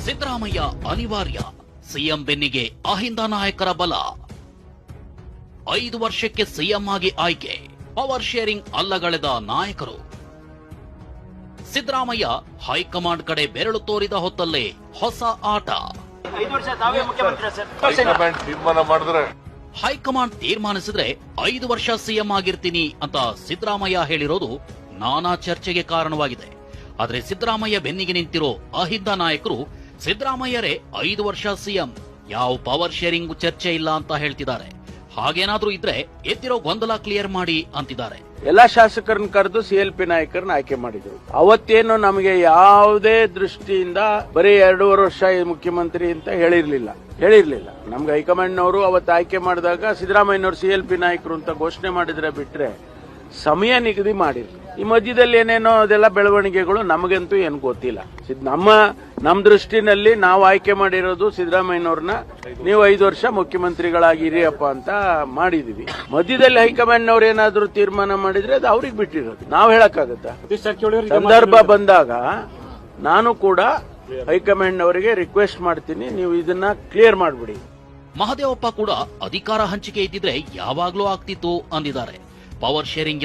ಸಿದ್ದರಾಮಯ್ಯ ಅನಿವಾರ್ಯ, ಸಿಎಂ ಬೆನ್ನಿಗೆ ಅಹಿಂದ ನಾಯಕರ ಬಲ. 5 ವರ್ಷಕ್ಕೆ ಸಿಎಂ ಆಗಿ ಆಯ್ಕೆ, ಪವರ್ ಶೇರಿಂಗ್ ಅಲ್ಲಗಳೆದ ನಾಯಕರು. ಸಿದ್ದರಾಮಯ್ಯ ಹೈಕಮಾಂಡ್ ಕಡೆ ಬೆರಳು ತೋರಿದ ಹೊತ್ತಲ್ಲೇ ಹೊಸ ಆಟ. 5 ವರ್ಷ ತಾವೇ ಮುಖ್ಯಮಂತ್ರಿ ಸರ್. ಹೈಕಮಾಂಡ್ ತೀರ್ಮಾನ ಮಾಡಿದ್ರೆ ಹೈಕಮಾಂಡ್ ತೀರ್ಮಾನಿಸಿದ್ರೆ 5 ವರ್ಷ ಸಿಎಂ ಆಗಿರ್ತೀನಿ ಅಂತ ಸಿದ್ದರಾಮಯ್ಯ ಹೇಳಿರೋದು ನಾನಾ ಚರ್ಚೆಗೆ ಕಾರಣವಾಗಿದೆ. ಆದ್ರೆ ಸಿದ್ದರಾಮಯ್ಯ ಬೆನ್ನಿಗೆ ನಿಂತಿರೋ ಅಹಿಂದ ನಾಯಕರು ಸಿದ್ದರಾಮಯ್ಯರೇ 5 ವರ್ಷ ಸಿಎಂ, ಯಾವ ಪವರ್ ಶೇರಿಂಗ್ ಚರ್ಚೆ ಇಲ್ಲ ಅಂತ ಹೇಳ್ತಿದ್ದಾರೆ. ಹಾಗೇನಾದ್ರೂ ಇದ್ರೆ ಎದ್ದಿರೋ ಗೊಂದಲ ಕ್ಲಿಯರ್ ಮಾಡಿ ಅಂತಿದ್ದಾರೆ. ಎಲ್ಲಾ ಶಾಸಕರನ್ನ ಕರೆದು CLP ನಾಯಕರನ್ನ ಆಯ್ಕೆ ಮಾಡಿದ್ರು. ಅವತ್ತೇನು ನಮಗೆ ಯಾವುದೇ ದೃಷ್ಟಿಯಿಂದ ಬರೀ 2.5 ವರ್ಷ ಮುಖ್ಯಮಂತ್ರಿ ಅಂತ ಹೇಳಿರ್ಲಿಲ್ಲ. ನಮ್ಗೆ ಹೈಕಮಾಂಡ್ನವರು ಅವತ್ತು ಆಯ್ಕೆ ಮಾಡಿದಾಗ ಸಿದ್ದರಾಮಯ್ಯನವರು CLP ನಾಯಕರು ಅಂತ ಘೋಷಣೆ ಮಾಡಿದ್ರೆ ಬಿಟ್ರೆ ಸಮಯ ನಿಗದಿ ಮಾಡಿದ್ರು. ಈ ಮಧ್ಯದಲ್ಲಿ ಏನೇನೋ ಅದೆಲ್ಲ ಬೆಳವಣಿಗೆಗಳು ನಮಗಂತೂ ಏನು ಗೊತ್ತಿಲ್ಲ. ನಮ್ಮ ದೃಷ್ಟಿನಲ್ಲಿ ನಾವು ಆಯ್ಕೆ ಮಾಡಿರೋದು ಸಿದ್ದರಾಮಯ್ಯನವ್ರನ್ನ ನೀವು 5 ವರ್ಷ ಮುಖ್ಯಮಂತ್ರಿಗಳಾಗಿರಿಯಪ್ಪ ಅಂತ ಮಾಡಿದೀವಿ. ಮಧ್ಯದಲ್ಲಿ ಹೈಕಮಾಂಡ್ನವ್ರು ಏನಾದ್ರೂ ತೀರ್ಮಾನ ಮಾಡಿದ್ರೆ ಅದು ಅವ್ರಿಗೆ ಬಿಟ್ಟಿರೋದು, ನಾವು ಹೇಳಕ್ಕಾಗತ್ತಾ? ಸಂದರ್ಭ ಬಂದಾಗ ನಾನು ಕೂಡ ಹೈಕಮಾಂಡ್ನವರಿಗೆ ರಿಕ್ವೆಸ್ಟ್ ಮಾಡ್ತೀನಿ, ನೀವು ಇದನ್ನ ಕ್ಲಿಯರ್ ಮಾಡ್ಬಿಡಿ. ಮಹದೇವಪ್ಪ ಕೂಡ ಅಧಿಕಾರ ಹಂಚಿಕೆ ಇದ್ದಿದ್ರೆ ಯಾವಾಗ್ಲೂ ಆಗ್ತಿತ್ತು ಅಂದಿದ್ದಾರೆ. ಪವರ್ ಶೇರಿಂಗ್ ಇಲ್ಲದೆ